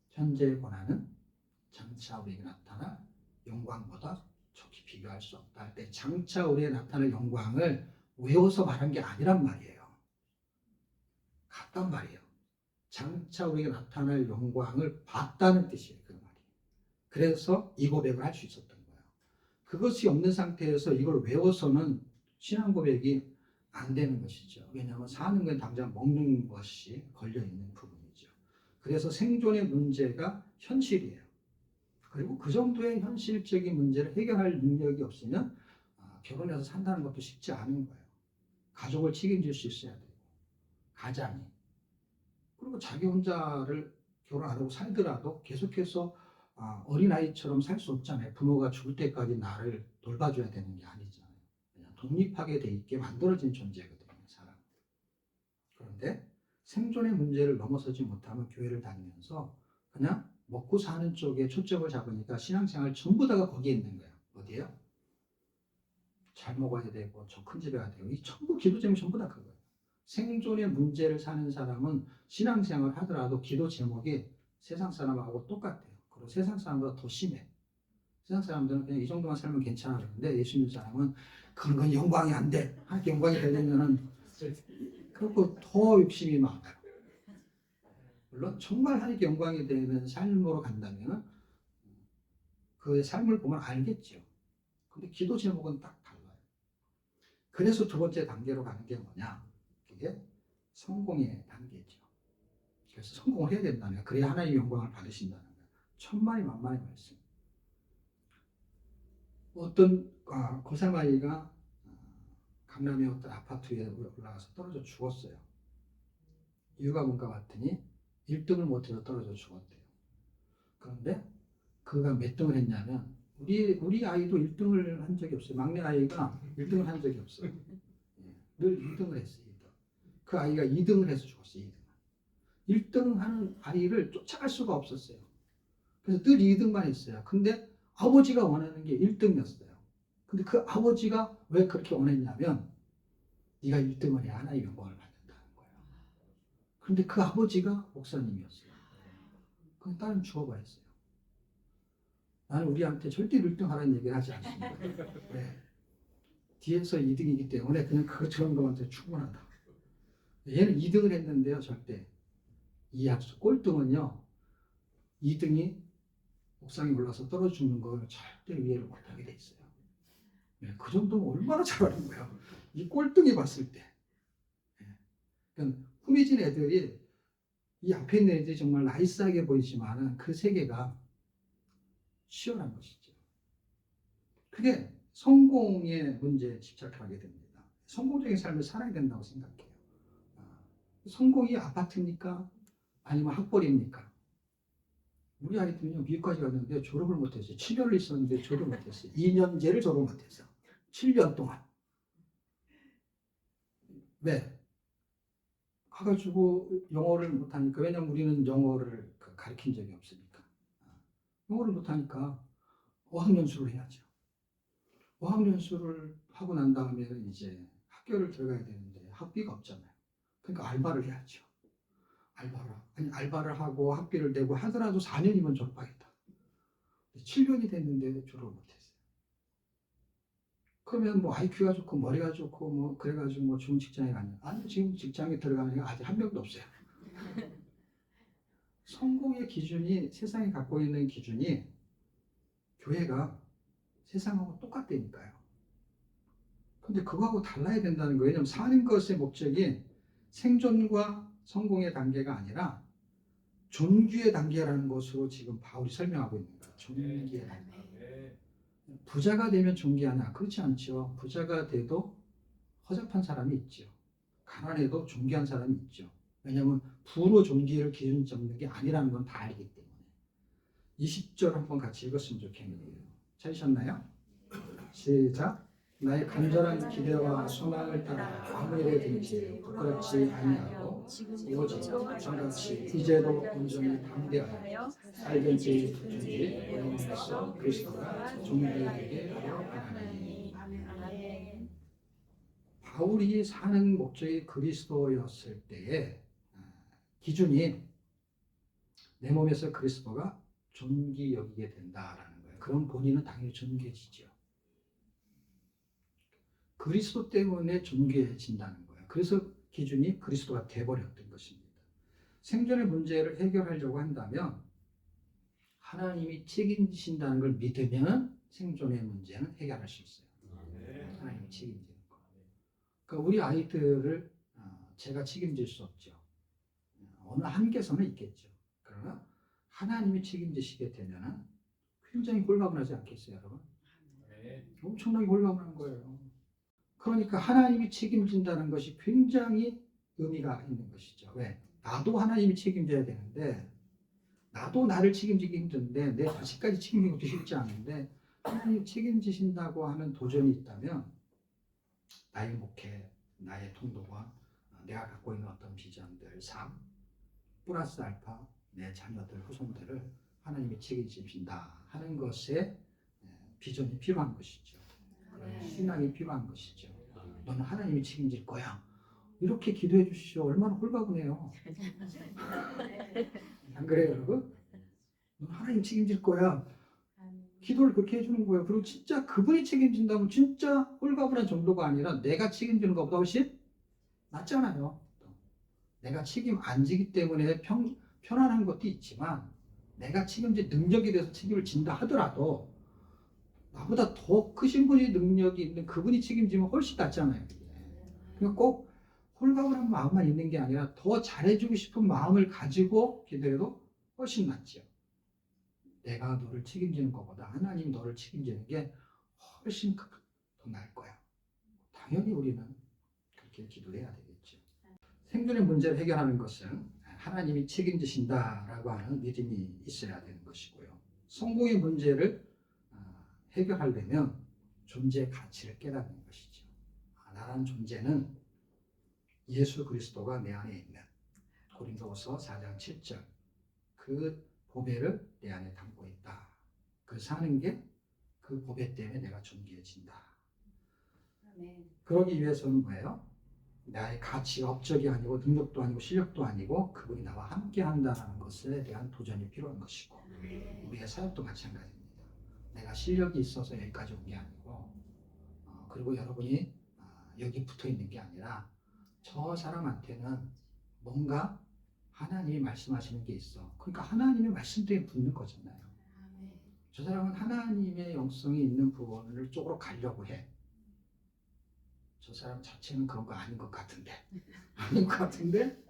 현재의 고난은 장차 우리에게 나타날 영광보다 좋게 비교할 수 없다 할 때 장차 우리에게 나타날 영광을 외워서 말한 게 아니란 말이에요. 같단 말이에요. 장차 우리에게 나타날 영광을 봤다는 뜻이에요. 그 말이. 그래서 이 고백을 할 수 있었던 거예요. 그것이 없는 상태에서 이걸 외워서는 신앙 고백이 안 되는 것이죠. 왜냐하면 사는 건 당장 먹는 것이 걸려있는 부분이죠. 그래서 생존의 문제가 현실이에요. 그리고 그 정도의 현실적인 문제를 해결할 능력이 없으면 결혼해서 산다는 것도 쉽지 않은 거예요. 가족을 책임질 수 있어야 되고, 가장이. 그리고 자기 혼자를 결혼 안 하고 살더라도 계속해서 어린아이처럼 살 수 없잖아요. 부모가 죽을 때까지 나를 돌봐줘야 되는 게 아니잖아요. 그냥 독립하게 돼 있게 만들어진 존재거든요, 사람. 그런데 생존의 문제를 넘어서지 못하면 교회를 다니면서 그냥 먹고 사는 쪽에 초점을 잡으니까 신앙생활 전부 다가 거기에 있는 거예요. 어디에요? 잘 먹어야 되고 저 큰 집에 가야 되고 이 전부 기도 제목이 전부 다 그거예요. 생존의 문제를 사는 사람은 신앙생활 하더라도 기도 제목이 세상 사람하고 똑같아요. 그리고 세상 사람보다 더 심해. 세상 사람들은 그냥 이 정도만 살면 괜찮아 그러는데 예수 믿는 사람은 그런 건 영광이 안 돼. 하나님께 영광이 되려면은 그리고 더 욕심이 많아요. 물론 정말 하나님께 영광이 되는 삶으로 간다면 그 삶을 보면 알겠죠. 근데 기도 제목은 딱 달라요. 그래서 두 번째 단계로 가는 게 뭐냐? 그게 성공의 단계죠. 그래서 성공을 해야 된다는 거예요. 그래야 하나님의 영광을 받으신다는 거예요. 천만의 만만의 말씀. 어떤 고상아이가 강남의 어떤 아파트 위에 올라가서 떨어져 죽었어요. 이유가 뭔가 봤더니 1등을 못해서 떨어져 죽었대요. 그런데 그가 몇 등을 했냐면 우리 아이도 1등을 한 적이 없어요. 막내 아이가 1등을 한 적이 없어요. 늘 2등을 했어요. 2등. 그 아이가 2등을 해서 죽었어요. 2등. 1등 하는 아이를 쫓아갈 수가 없었어요. 그래서 늘 2등만 했어요. 근데 아버지가 원하는 게 1등이었어요. 근데 그 아버지가 왜 그렇게 원했냐면 네가 1등을 해야 하나님의 영광을 받는다는 거예요. 그런데 그 아버지가 목사님이었어요. 그럼 딸은 죽어버렸어요. 나는 우리한테 절대 1등 하라는 얘기를 하지 않습니다. 네. 뒤에서 2등이기 때문에 그냥 그런 것한테 충분하다. 얘는 2등을 했는데요, 절대 이 약속 꼴등은요 2등이 옥상에 올라서 떨어져 죽는 걸 절대 이해를 못하게 돼 있어요. 네, 그 정도면 얼마나 잘하는 거야. 이 꼴등이 봤을 때. 네. 그러니까 후미진 애들이 이 앞에 있는 애들이 정말 나이스하게 보이지만은 그 세계가 치열한 것이죠. 그게 성공의 문제에 집착하게 됩니다. 성공적인 삶을 살아야 된다고 생각해요. 성공이 아파트입니까? 아니면 학벌입니까? 우리 아이들은요, 미국까지 갔는데 졸업을 못했어요. 7년을 있었는데 졸업을 못했어요. 2년제를 졸업 못했어요. 7년 동안. 왜? 가가지고 영어를 못하니까, 왜냐면 우리는 영어를 가르친 적이 없으니까. 영어를 못하니까 어학연수를 해야죠. 어학연수를 하고 난 다음에는 이제 학교를 들어가야 되는데 학비가 없잖아요. 그러니까 알바를 해야죠. 알바를 하고 학비를 내고 하더라도 4년이면 졸업하겠다. 7년이 됐는데 졸업을 못했어요. 그러면 뭐 IQ가 좋고 머리가 좋고 뭐 그래가지고 뭐 좋은 직장에 갔냐? 아니 지금 직장에 들어가는 게 아직 한 명도 없어요. 성공의 기준이 세상이 갖고 있는 기준이 교회가 세상하고 똑같다니까요. 근데 그거하고 달라야 된다는 거예요. 왜냐하면 사는 것의 목적이 생존과 성공의 단계가 아니라 존귀의 단계라는 것으로 지금 바울이 설명하고 있는 거예요. 존귀의 단계. 부자가 되면 존귀하냐? 그렇지 않죠. 부자가 돼도 허접한 사람이 있죠. 가난해도 존귀한 사람이 있죠. 왜냐하면 부로 존귀를 기준 잡는 게 아니라는 건 다 알기 때문에. 20절 한번 같이 읽었으면 좋겠네요. 찾으셨나요? 시작. 나의 간절한 기대와 소망을 따라 아무 일에든지 부끄럽지 아니하고 오직 저같이 이제도 온전히 담대하여 살든지 죽든지 영원에서 그리스도가 존귀되게 하려 하나니. 바울이 사는 목적이 그리스도였을 때의 기준이 내 몸에서 그리스도가 존귀 여기게 된다라는 거예요. 그럼 본인은 당연히 존귀해지죠. 그리스도 때문에 존귀해진다는 거예요. 그래서 기준이 그리스도가 돼버렸던 것입니다. 생존의 문제를 해결하려고 한다면 하나님이 책임지신다는 걸 믿으면 생존의 문제는 해결할 수 있어요. 하나님이 책임지는 거. 그러니까 우리 아이들을 제가 책임질 수 없죠. 어느 한계선은 있겠죠. 그러나 하나님이 책임지시게 되면 굉장히 홀가분하지 않겠어요, 여러분? 엄청나게 홀가분한 거예요. 그러니까 하나님이 책임진다는 것이 굉장히 의미가 있는 것이죠. 왜? 나도 하나님이 책임져야 되는데 나도 나를 책임지기 힘든데 내 자식까지 책임지기 것도 쉽지 않은데 하나님이 책임지신다고 하는 도전이 있다면 나의 목회, 나의 통도와 내가 갖고 있는 어떤 비전들, 삶, 플러스 알파 내 자녀들, 후손들을 하나님이 책임지신다 하는 것에 비전이 필요한 것이죠. 그런 신앙이 필요한 것이죠. 너는 하나님이 책임질 거야. 이렇게 기도해 주시오. 얼마나 홀가분해요. 안 그래요, 여러분? 너는 하나님 책임질 거야. 기도를 그렇게 해주는 거예요. 그리고 진짜 그분이 책임진다면 진짜 홀가분한 정도가 아니라 내가 책임지는 것보다 훨씬 낫잖아요. 내가 책임 안 지기 때문에 편안한 것도 있지만 내가 책임질 능력에 대해서 책임을 진다 하더라도 나보다 더 크신 분이 능력이 있는 그분이 책임지면 훨씬 낫잖아요. 그러니까 꼭 홀가분한 마음만 있는 게 아니라 더 잘해주고 싶은 마음을 가지고 기도해도 훨씬 낫죠. 내가 너를 책임지는 것보다 하나님 너를 책임지는 게 훨씬 더 나을 거야. 당연히 우리는 그렇게 기도해야 되겠죠. 생존의 문제를 해결하는 것은 하나님이 책임지신다라고 하는 믿음이 있어야 되는 것이고요. 성공의 문제를 해결하려면 존재의 가치를 깨닫는 것이죠. 나란 존재는 예수 그리스도가 내 안에 있는 고린도후서 4장 7절 그 보배를 내 안에 담고 있다. 그 사는 게 그 보배 때문에 내가 존귀해진다. 그러기 위해서는 뭐예요? 나의 가치가 업적이 아니고 능력도 아니고 실력도 아니고 그분이 나와 함께 한다는 것에 대한 도전이 필요한 것이고 우리의 사역도 마찬가지입니다. 내가 실력이 있어서 여기까지 온 게 아니고 그리고 여러분이 여기 붙어 있는 게 아니라 저 사람한테는 뭔가 하나님이 말씀하시는 게 있어. 그러니까 하나님의 말씀대로 붙는 거잖아요. 저 사람은 하나님의 영성이 있는 부분을 쪽으로 가려고 해. 저 사람 자체는 그런 거 아닌 것 같은데. 아닌 것 같은데?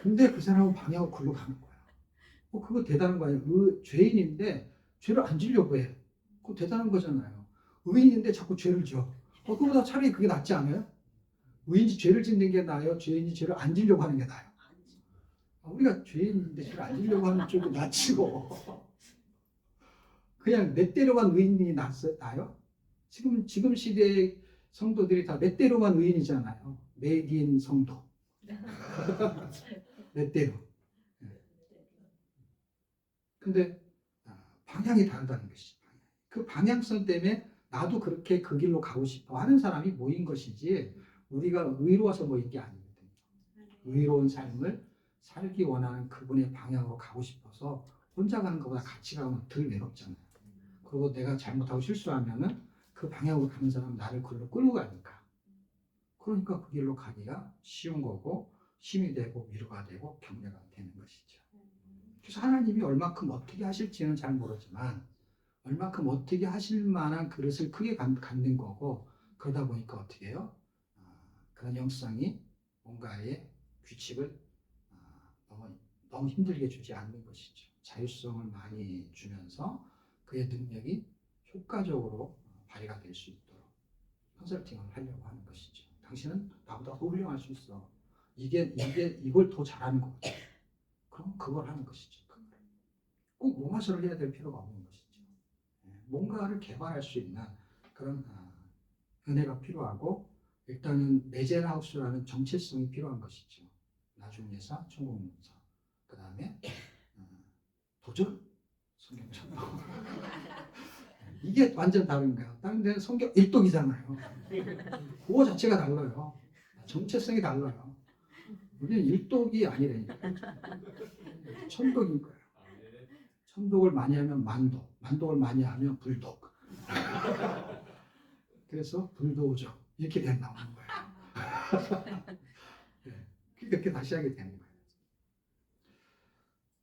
근데 그 사람은 방향을 글로 가는 거야. 그거 대단한 거 아니에요? 죄인인데 죄를 안 지려고 해. 그거 대단한 거잖아요. 의인인데 자꾸 죄를 지어. 그거보다 차라리 그게 낫지 않아요? 의인이 죄를 짓는 게 나아요? 죄인이 죄를 안 지려고 하는 게 나아요? 우리가 죄인인데 죄를 안 지려고 하는 쪽이 낫지고 그냥 내 대로만 의인이 나요? 지금 시대의 성도들이 다 내 대로만 의인이잖아요. 매기인 성도. 내 대로. 근데 방향이 다르다는 것이죠. 그 방향성 때문에 나도 그렇게 그 길로 가고 싶어 하는 사람이 모인 것이지 우리가 의로워서 모인 게 아니거든요. 의로운 삶을 살기 원하는 그분의 방향으로 가고 싶어서 혼자 가는 것보다 같이 가면 덜 외롭잖아요. 그리고 내가 잘못하고 실수하면은 그 방향으로 가는 사람은 나를 그걸로 끌고 가니까. 그러니까 그 길로 가기가 쉬운 거고 힘이 되고 위로가 되고 격려가 되는 것이죠. 그래서 하나님이 얼마큼 어떻게 하실지는 잘 모르지만 얼마큼 어떻게 하실 만한 그릇을 크게 갖는 거고 그러다 보니까 어떻게 해요? 그런 영성이 뭔가의 규칙을 너무 힘들게 주지 않는 것이죠. 자율성을 많이 주면서 그의 능력이 효과적으로 발휘가 될 수 있도록 컨설팅을 하려고 하는 것이죠. 당신은 나보다 더 훌륭할 수 있어. 이걸 더 잘하는 것 같아. 그럼 그걸 하는 것이죠. 꼭 모마설을 해야 될 필요가 없는 것이죠. 뭔가를 개발할 수 있는 그런 은혜가 필요하고 일단은 레젤하우스라는 정체성이 필요한 것이죠. 나중예사, 천국문사, 그 다음에 도전, 성경천도. 이게 완전 다른 거예요. 다른 데는 성경 일독이잖아요. 그거 자체가 달라요. 정체성이 달라요. 우리는 일독이 아니라니까. 천독인 거예요. 천독을 많이 하면 만독, 만독을 많이 하면 불독. 그래서 불도저 이렇게 나오는 거예요. 네, 그렇게 다시 하게 되는 거예요.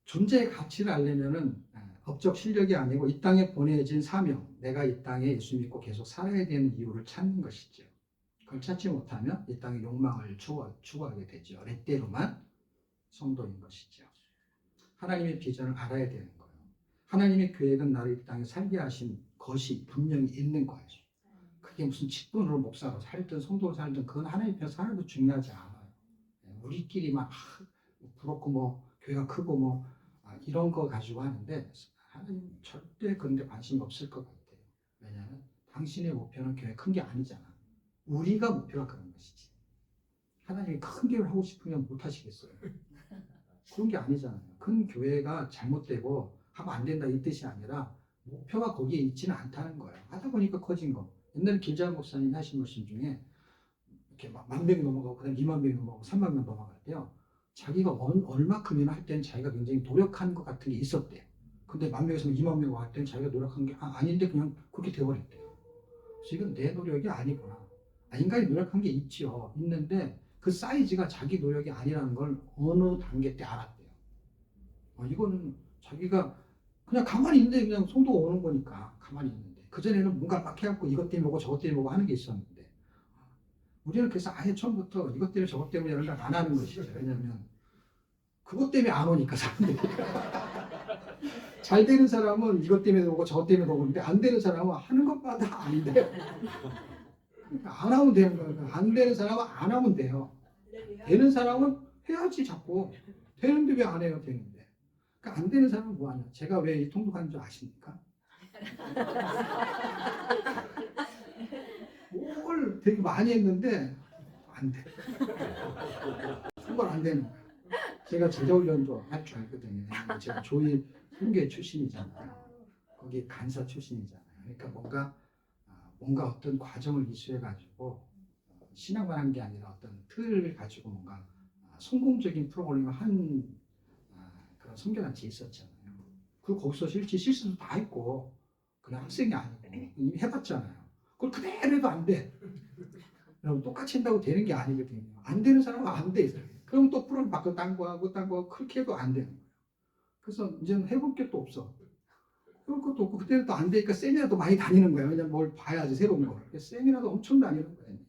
존재의 가치를 알려면은 업적 실력이 아니고 이 땅에 보내진 사명, 내가 이 땅에 예수 믿고 계속 살아야 되는 이유를 찾는 것이죠. 그걸 찾지 못하면 이 땅의 욕망을 추구하게 되죠. 내 때로만 성도인 것이죠. 하나님의 비전을 알아야 되는 거예요. 하나님의 계획은 나를 이 땅에 살게 하신 것이 분명히 있는 거예요. 그게 무슨 직분으로 목사로 살든 성도로 살든 그건 하나님 편에서 하나도 중요하지 않아요. 우리끼리만 부럽고 뭐 교회가 크고 뭐 이런 거 가지고 하는데 하나님 절대 그런 데 관심이 없을 것 같아요. 왜냐하면 당신의 목표는 교회 큰 게 아니잖아. 우리가 목표가 그런 것이지. 하나님이 큰 교회를 하고 싶으면 못 하시겠어요. 그런 게 아니잖아요. 큰 교회가 잘못되고 하면 안 된다 이 뜻이 아니라 목표가 거기에 있지는 않다는 거예요. 하다 보니까 커진 거. 옛날에 길자 목사님이 하신 말씀 중에 이렇게 막 10,000명이 넘어가고 그다음에 20,000명이 넘어가고 30,000명 넘어갈 때요. 자기가 얼마큼이나 할 때는 자기가 굉장히 노력한 것 같은 게 있었대요. 근데 10,000명에서 20,000명 할 때는 자기가 노력한 게 아닌데 그냥 그렇게 되어버렸대요. 그래서 이건 내 노력이 아니구나. 인간이 노력한 게 있죠. 있는데 그 사이즈가 자기 노력이 아니라는 걸 어느 단계 때 알았대요. 이거는 자기가 그냥 가만히 있는데 그냥 성도가 오는 거니까 가만히 있는데 그전에는 뭔가 막 해갖고 이것 때문에 오고 저것 때문에 오고 하는 게 있었는데 우리는 그래서 아예 처음부터 이것 때문에 저것 때문에 이런 걸 안 하는 것이죠. 왜냐하면 그것 때문에 안 오니까 사람들이 잘 되는 사람은 이것 때문에 오고 저것 때문에 오는데 안 되는 사람은 하는 것마다 안 돼요. 그러니까 안 하면 되는 거예요. 안 되는 사람은 안 하면 돼요. 되는 사람은 해야지 자꾸. 되는데 왜 안 해요? 되는데. 그러니까 안 되는 사람은 뭐 하냐? 제가 왜 이 통독하는 줄 아십니까? 뭘 되게 많이 했는데 안 돼. 정말 안 되는 거예요. 제가 제자훈련도 할 줄 알거든요. 제가 조이 훈계 출신이잖아요. 거기 간사 출신이잖아요. 그러니까 뭔가 어떤 과정을 이수해가지고 신앙만 한 게 아니라 어떤 틀을 가지고 뭔가 성공적인 프로그램을 한 그런 선교단체 있었잖아요. 그리고 거기서 실수도 다 했고 그냥 학생이 아니고 이미 해봤잖아요. 그걸 그대로 해도 안 돼. 똑같이 한다고 되는 게 아니거든요. 안 되는 사람은 안 돼. 그럼 또 프로그램 바꿔 딴 거 하고 그렇게 해도 안 되는 거예요. 그래서 이제는 해볼 게 또 없어. 해볼 것도 없고 그때는 또 안 되니까 세미나도 많이 다니는 거예요. 왜냐면 뭘 봐야지 새로운 걸. 그래서 세미나도 엄청 다니는 거예요.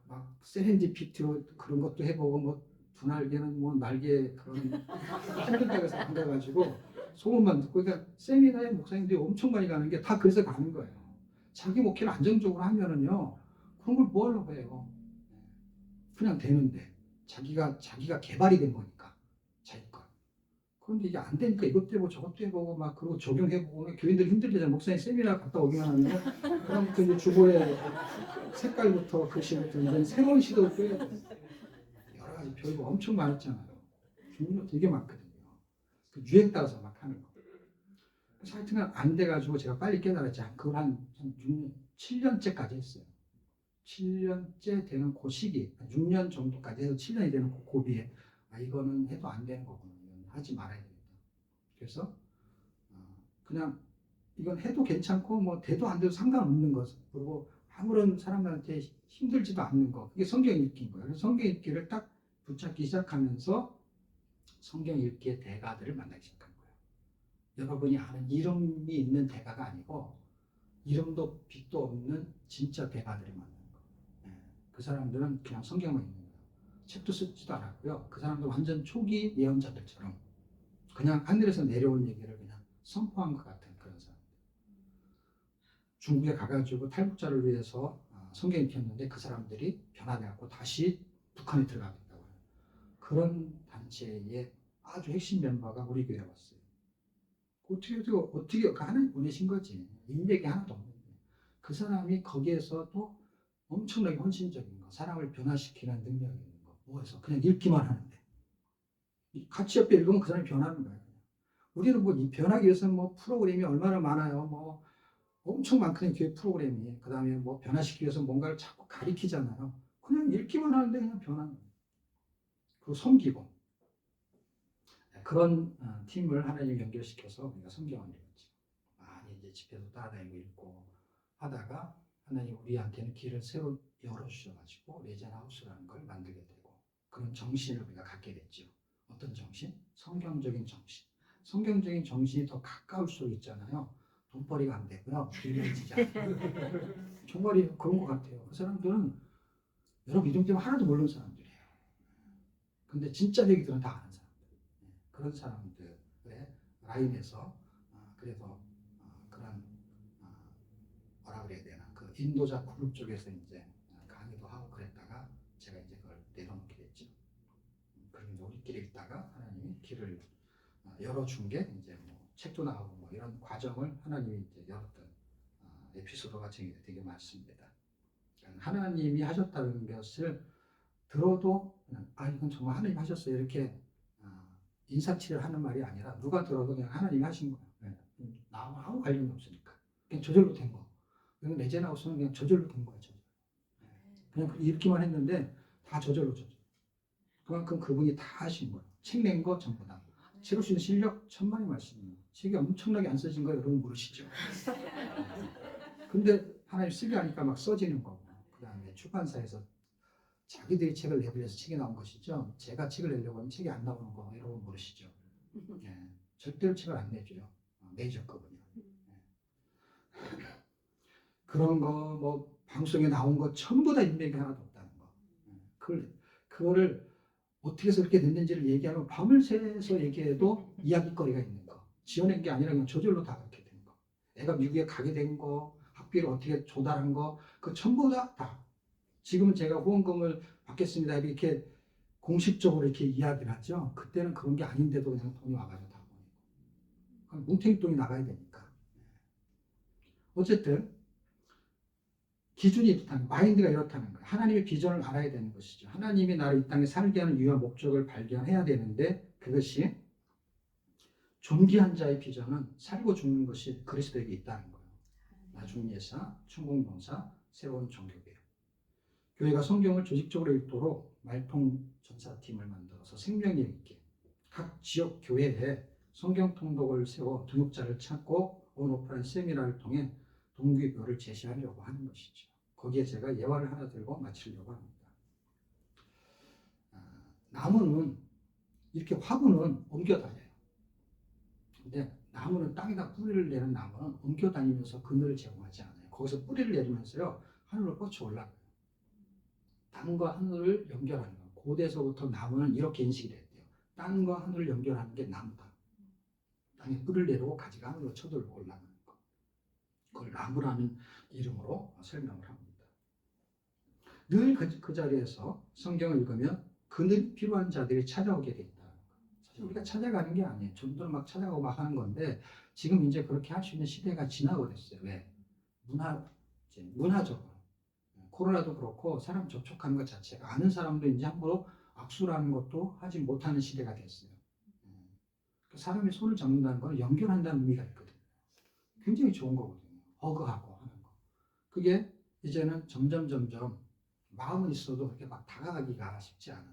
막 세렌디피티로 그런 것도 해보고 뭐 분할개는 뭐 날개 그런 힘든 데서 안 가가지고 소문만 듣고 그러니까 세미나에 목사님들이 엄청 많이 가는 게 다 그래서 가는 거예요. 자기 목회를 안정적으로 하면은요 그런 걸 뭐 하려고 해요. 그냥 되는데 자기가 개발이 된 거니까 자기 거. 그런데 이게 안 되니까 이것도 해보고 저것도 해보고 막 그리고 적용해보고 교인들이 힘들잖아요. 목사님 세미나 갔다 오기만 하면 그럼 그 주보에 색깔부터 글씨부터 이제 새로운 시도를 또 해야 돼요. 여러 가지 별거 엄청 많았잖아요. 종류 되게 많거든요. 그 유행 따라서 막 하는 거. 그래서 하여튼간 안 돼가지고 제가 빨리 깨달았지. 그걸 한 6년, 7년째까지 했어요. 7년째 되는 그 시기, 6년 정도까지 해서 7년이 되는 그 고비에 이거는 해도 안 되는 거구나. 이건 하지 말아야 되겠다. 그래서 그냥 이건 해도 괜찮고 뭐 돼도 안 돼도 상관없는 것. 그리고 아무런 사람들한테 힘들지도 않는 거. 그게 성경 읽기인 거예요. 그래서 성경 읽기를 딱 붙잡기 시작하면서 성경 읽기의 대가들을 만나기 시작한 거예요. 여러분이 아는 이름이 있는 대가가 아니고 이름도 빛도 없는 진짜 대가들을 만나는 거예요. 그 사람들은 그냥 성경만 읽는 거예요. 책도 쓰지도 않았고요. 그 사람들 완전 초기 예언자들처럼 그냥 하늘에서 내려온 얘기를 그냥 선포한 것 같은 그런 사람. 중국에 가가지고 탈북자를 위해서 성경 읽혔는데 그 사람들이 변화되었고 다시 북한에 들어가겠다고 해요. 그런 단체의 아주 핵심 멤버가 우리 교회에 왔어요. 어떻게 하나님 보내신 거지. 인맥이 하나도 없는데. 그 사람이 거기에서도 엄청나게 헌신적인 거, 사람을 변화시키는 능력이 있는 거. 뭐해서 그냥 읽기만 하는데. 같이 옆에 읽으면 그 사람이 변하는 거예요. 우리는 뭐 이 변하기 위해서는 뭐 프로그램이 얼마나 많아요. 뭐 엄청 많거든요. 교회 프로그램이. 그 다음에 뭐 변화시키기 위해서 뭔가를 자꾸 가리키잖아요. 그냥 읽기만 하는데 그냥 변하는 거예요. 그리고 섬기고. 그런 팀을 하나님 연결시켜서 우리가 성경을 읽었죠. 많이 이제 집회도 따라다니고 읽고 하다가 하나님 우리한테는 길을 새로 열어주셔가지고 레전하우스라는 걸 만들게 되고 그런 정신을 우리가 갖게 됐죠. 어떤 정신? 성경적인 정신. 성경적인 정신이 더 가까울수록 있잖아요. 돈벌이가 안 되고요. 비밀해지지 않아요. 정말이 그런 것 같아요. 그 사람들은 여러분 이름 때문에 하나도 모르는 사람들이에요. 근데 진짜 얘기들은 다 아는 사람들. 그런 사람들의 라인에서 그래서 그런 뭐라 그래야 되나 그 인도자 그룹 쪽에서 이제 강의도 하고 그랬다가 제가 이제 그걸 내려놓게 됐죠. 그리고 우리끼리 있다가 하나님이 길을 열어준 게 이제 뭐 책도 나오고 뭐 이런 과정을 하나님이 이제 열었던 에피소드가 되게 많습니다. 하나님이 하셨다는 것을 들어도 이건 정말 하나님 하셨어요 이렇게 인사치레를 하는 말이 아니라 누가 들어도 그냥 하나님이 하신 거예요. 나하고 아무 관련이 없으니까 그냥 저절로 된 거. 레제나우스는 그냥 저절로 된 거예요. 저절로. 그냥 읽기만 했는데 다 저절로. 그만큼 그분이 다 하신 거예요. 책 낸 거 전부 다. 책을 쓰는 실력 천만의 말씀이에요. 책이 엄청나게 안 써진 거 여러분 모르시죠? 근데 하나님 쓰게 하니까 막 써지는 거고 그 다음에 출판사에서 자기들이 책을 내기 위해서 책이 나온 것이죠. 제가 책을 내려고 하면 책이 안 나오는 거 여러분 모르시죠? 절대로 책을 안 내줘요. 메이저급은요. 그런 거 뭐 방송에 나온 거 전부 다 인맥이 하나도 없다는 거. 그거를 어떻게 해서 그렇게 됐는지를 얘기하면 밤을 새서 얘기해도 이야기거리가 있는 거. 지어낸 게 아니라 그냥 저절로 다 그렇게 된 거. 애가 미국에 가게 된 거, 학비를 어떻게 조달한 거, 그 전부 다. 지금은 제가 후원금을 받겠습니다. 이렇게 공식적으로 이렇게 이야기를 하죠. 그때는 그런 게 아닌데도 그냥 돈이 와가지고 다 보내고. 뭉탱이 돈이 나가야 되니까. 어쨌든 기준이 이렇다는 마인드가 이렇다는 거예요. 하나님의 비전을 알아야 되는 것이죠. 하나님이 나를 이 땅에 살게 하는 이유와 목적을 발견해야 되는데 그것이 존귀한 자의 비전은 살고 죽는 것이 그리스도에게 있다는 거예요. 나중예사, 충공봉사, 새로운 종교개혁. 교회가 성경을 조직적으로 읽도록 말통 전사팀을 만들어서 생명력 있게 각 지역 교회에 성경 통독을 세워 등록자를 찾고 온오프라인 세미나를 통해 동기교를 제시하려고 하는 것이죠. 거기에 제가 예화를 하나 들고 마치려고 합니다. 나무는 이렇게 화분은 옮겨 다녀요. 근데 나무는 땅에다 뿌리를 내는 나무는 옮겨 다니면서 그늘을 제공하지 않아요. 거기서 뿌리를 내리면서요 하늘로 뻗쳐 올라가요. 땅과 하늘을 연결하는 거예요. 고대에서부터 나무는 이렇게 인식이 됐대요. 땅과 하늘을 연결하는 게 나무다. 땅에 뿌리를 내리고 가지가 하늘로 쳐들고 올라가는 거. 그걸 나무라는 이름으로 설명을 합니다. 늘 그 자리에서 성경을 읽으면 그늘이 필요한 자들이 찾아오게 돼 있다. 사실 우리가 찾아가는 게 아니에요. 전도를 막 찾아가고 막 하는 건데 지금 이제 그렇게 할 수 있는 시대가 지나고 됐어요. 왜? 문화적으로. 코로나도 그렇고 사람 접촉하는 것 자체가 아는 사람도 이제 함부로 악수라는 것도 하지 못하는 시대가 됐어요. 사람이 손을 잡는다는 건 연결한다는 의미가 있거든요. 굉장히 좋은 거거든요. 허그하고 하는 거. 그게 이제는 점점 마음은 있어도 그렇게 막 다가가기가 쉽지 않아.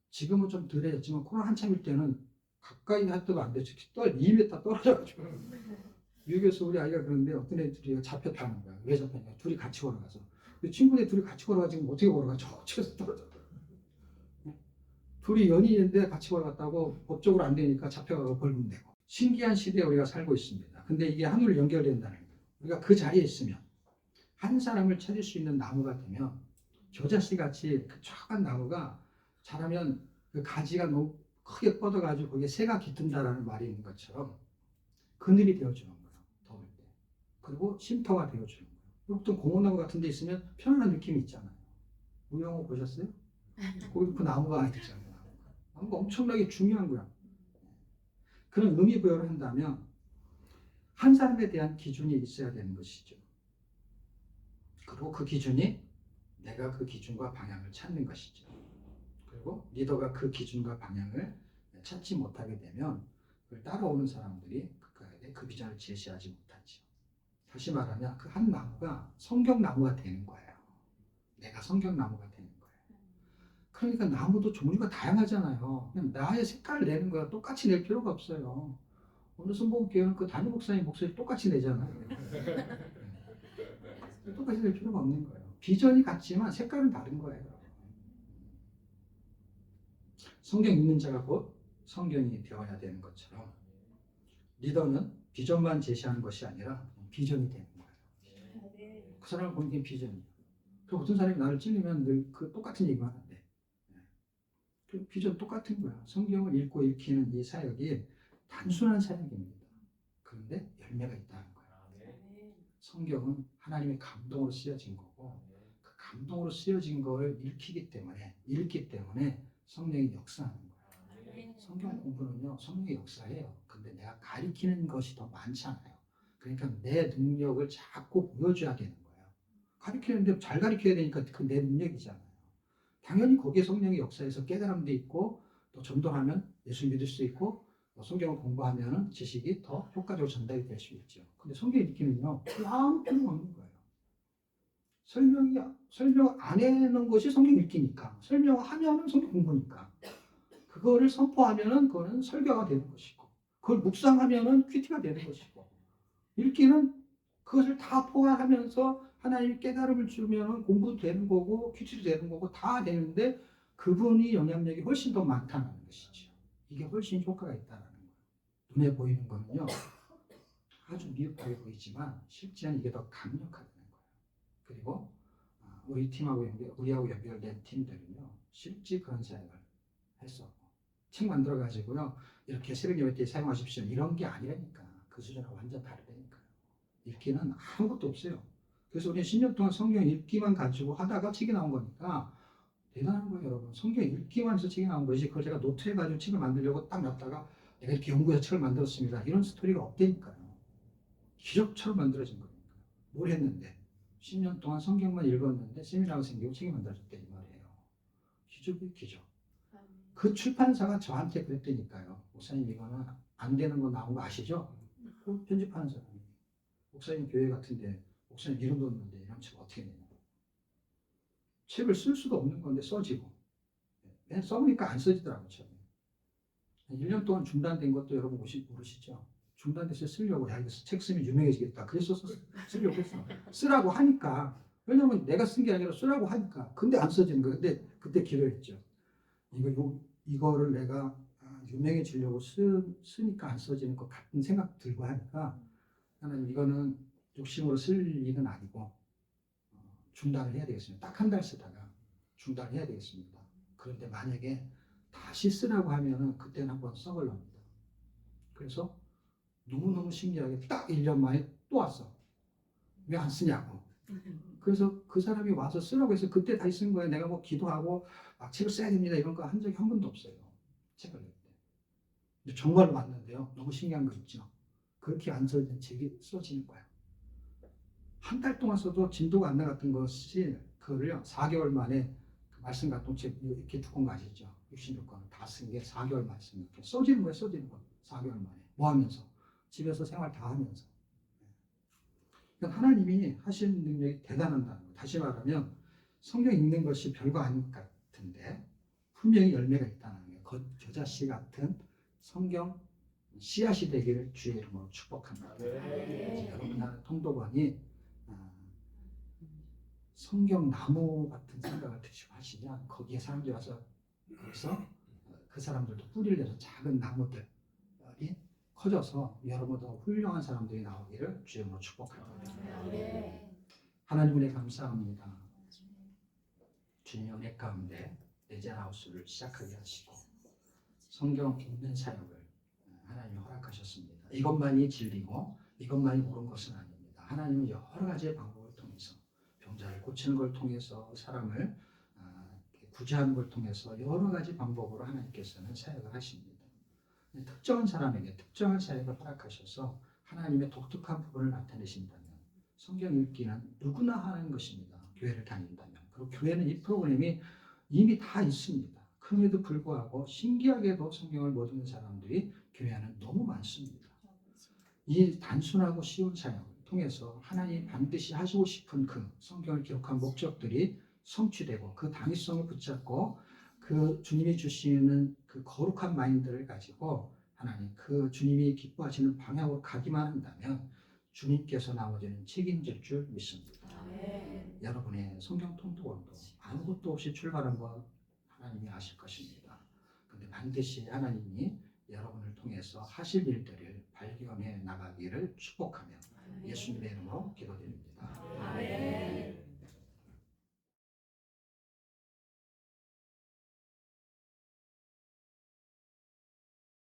지금은 좀 덜해졌지만 코로나 한참일 때는 가까이 할 때도 안 되죠. 2m 떨어져가지고. 미국에서 우리 아이가 그러는데 어떤 애들이 잡혔다는 거야. 왜 잡혔냐? 둘이 같이 걸어가서. 친구들 둘이 같이 걸어가 지금 어떻게 걸어가? 저쪽에서 떨어져. 둘이 연인인데 같이 걸어갔다고 법적으로 안 되니까 잡혀가고 벌금 내고. 신기한 시대에 우리가 살고 있습니다. 근데 이게 하늘로 연결된다는 거예요. 우리가 그 자리에 있으면 한 사람을 찾을 수 있는 나무가 되면 겨자씨 같이 그 쫙한 나무가 자라면 그 가지가 너무 크게 뻗어가지고 거기에 새가 깃든다라는 말이 있는 것처럼 그늘이 되어주는 거예요. 더울 때. 그리고 쉼터가 되어주는 거예요. 보통 공원나무 같은 데 있으면 편안한 느낌이 있잖아요. 우영호 보셨어요? 거기 그 나무가 있잖아요. 나무가 엄청나게 중요한 거야. 그런 의미 부여를 한다면 한 사람에 대한 기준이 있어야 되는 것이죠. 그리고 그 기준이 내가 그 기준과 방향을 찾는 것이죠. 그리고 리더가 그 기준과 방향을 찾지 못하게 되면 그걸 따라오는 사람들이 그 비전을 제시하지 못하죠. 다시 말하면 그 한 나무가 성경나무가 되는 거예요. 내가 성경나무가 되는 거예요. 그러니까 나무도 종류가 다양하잖아요. 그냥 나의 색깔을 내는 거야. 똑같이 낼 필요가 없어요. 오늘 순복음교회는 그 담임 목사님 목소리 똑같이 내잖아요. 똑같이 낼 필요가 없는 거예요. 비전이 같지만 색깔은 다른 거예요. 성경 읽는 자가 곧 성경이 되어야 되는 것처럼 리더는 비전만 제시하는 것이 아니라 비전이 되는 거예요. 그 사람을 보는 게 비전이에요. 그 어떤 사람이 나를 찔리면 늘 그 똑같은 얘기만 하는데 그 비전 똑같은 거야. 성경을 읽고 읽히는 이 사역이 단순한 사역입니다. 그런데 열매가 있다는 거예요. 성경은 하나님의 감동으로 쓰여진 거고 그 감동으로 쓰여진 걸 읽기 때문에 성령이 역사하는 거예요. 성경 공부는요, 성령이 역사해요. 근데 내가 가리키는 것이 더 많잖아요. 그러니까 내 능력을 자꾸 보여줘야 되는 거예요. 가리키는데 잘 가리켜야 되니까 그 내 능력이잖아요. 당연히 거기에 성령이 역사해서 깨달음도 있고 또 전도하면 예수 믿을 수 있고 성경을 공부하면 지식이 더 효과적으로 전달이 될 수 있죠. 근데 성경 읽기는요, 아무 필요가 없는 거예요. 설명 안 해놓은 것이 성경 읽기니까, 설명하면은 성경 공부니까, 그거를 선포하면은 그거는 설교가 되는 것이고, 그걸 묵상하면은 큐티가 되는 것이고, 읽기는 그것을 다 포괄하면서 하나님이 깨달음을 주면은 공부도 되는 거고, 큐티도 되는 거고, 다 되는데 그분이 영향력이 훨씬 더 많다는 것이죠. 이게 훨씬 효과가 있다는 거예요. 눈에 보이는 거는요, 아주 미흡하게 보이지만 실제는 이게 더 강력하다는 거예요. 그리고 우리하고 연결된 팀들은요, 실제 그런 사역을 했었고, 책 만들어가지고요, 이렇게 새벽 예배 때 사용하십시오. 이런 게 아니라니까. 그 수준은 완전 다르다니까요. 읽기는 아무것도 없어요. 그래서 우리 10년 동안 성경 읽기만 가지고 하다가 책이 나온 거니까 대단한 거예요, 여러분. 성경 읽기만 해서 책이 나온 것이 그걸 제가 노트해가지고 책을 만들려고 딱 놨다가 내가 이렇게 연구해서 책을 만들었습니다. 이런 스토리가 없다니까요. 기적처럼 만들어진 거니까요. 뭘 했는데 10년 동안 성경만 읽었는데 세미나가 생기고 책이 만들어졌다 이 말이에요. 기적이 기적. 그 출판사가 저한테 그랬다니까요. 목사님 이거는 안 되는 거 나온 거 아시죠? 그 편집하는 사람이. 목사님 교회 같은데 목사님 이름 뒀는데 이런 책 어떻게 내냐. 책을 쓸 수도 없는 건데 써지고. 맨 써보니까 안 써지더라고요. 1년 동안 중단된 것도 여러분 모르시죠? 중단돼서 쓰려고, 야, 이거 책 쓰면 유명해지겠다. 그래서 쓰려고 했어. 쓰라고 하니까. 왜냐면 내가 쓴 게 아니라 쓰라고 하니까. 근데 안 써지는 거예요. 근데 그때 기도했죠. 이거를 내가 유명해지려고 쓰니까 안 써지는 것 같은 생각 들고 하니까 나는 이거는 욕심으로 쓸 일은 아니고 중단을 해야 되겠습니다. 딱 한 달 쓰다가 중단을 해야 되겠습니다. 그런데 만약에 다시 쓰라고 하면은 그때는 한번 써보려 합니다. 그래서 너무너무 신기하게 딱 1년 만에 또 왔어. 왜 안 쓰냐고. 그래서 그 사람이 와서 쓰라고 해서 그때 다시 쓴 거예요. 내가 뭐 기도하고 책을 써야 됩니다 이런 거 한 적이 한 번도 없어요. 책을 낼 때. 근데 정말로 왔는데요. 너무 신기한 거 있죠. 그렇게 안 써진 책이 써지는 거예요. 한 달 동안 써도 진도가 안 나갔던 것이 그걸요 4개월 만에 그 말씀 같은 책 이렇게 두꺼운 거 아시죠? 66권 다 쓴 게 4개월 만에 쓴 거. 써지는 거예요, 써지는 거. 4개월 만에. 뭐 하면서? 집에서 생활 다 하면서. 그러니까 하나님이 하시는 능력이 대단하다는 거. 다시 말하면 성경 읽는 것이 별거 아닌 것 같은데 분명히 열매가 있다는 거예요. 겨자씨 같은 성경 씨앗이 되기를 주의 이름으로 축복합니다. 여러분 나는 통도관이 성경 나무 같은 생각을 드시고 하시면 거기에 사람들이 와서 거기서 그 사람들도 뿌리를 내서 작은 나무들이 커져서 여러분도 훌륭한 사람들이 나오기를 주님으로 축복합니다. 하나님 은혜 감사합니다. 주님의 은혜 가운데 레전하우스를 시작하게 하시고 성경 읽는 사역을 하나님이 허락하셨습니다. 이것만이 진리고 이것만이 옳은 것은 아닙니다. 하나님은 여러 가지의 방법을 통해서 병자를 고치는 걸 통해서 사람을 구제하는 걸 통해서 여러 가지 방법으로 하나님께서는 사역을 하십니다. 특정한 사람에게 특정한 사역을 허락하셔서 하나님의 독특한 부분을 나타내신다면 성경 읽기는 누구나 하는 것입니다. 교회를 다닌다면. 그리고 교회는 이 프로그램이 이미 다 있습니다. 그럼에도 불구하고 신기하게도 성경을 못 읽는 사람들이 교회 안에 너무 많습니다. 이 단순하고 쉬운 사역을 통해서 하나님이 반드시 하시고 싶은 그 성경을 기록한 목적들이 성취되고 그 당위성을 붙잡고 그 주님이 주시는 그 거룩한 마인드를 가지고 하나님 그 주님이 기뻐하시는 방향으로 가기만 한다면 주님께서 나머지는 책임질 줄 믿습니다. 여러분의 성경 통독원도 아무것도 없이 출발한 건 하나님이 아실 것입니다. 그런데 반드시 하나님이 여러분을 통해서 하실 일들을 발견해 나가기를 축복하며 예수님의 이름으로 기도드립니다.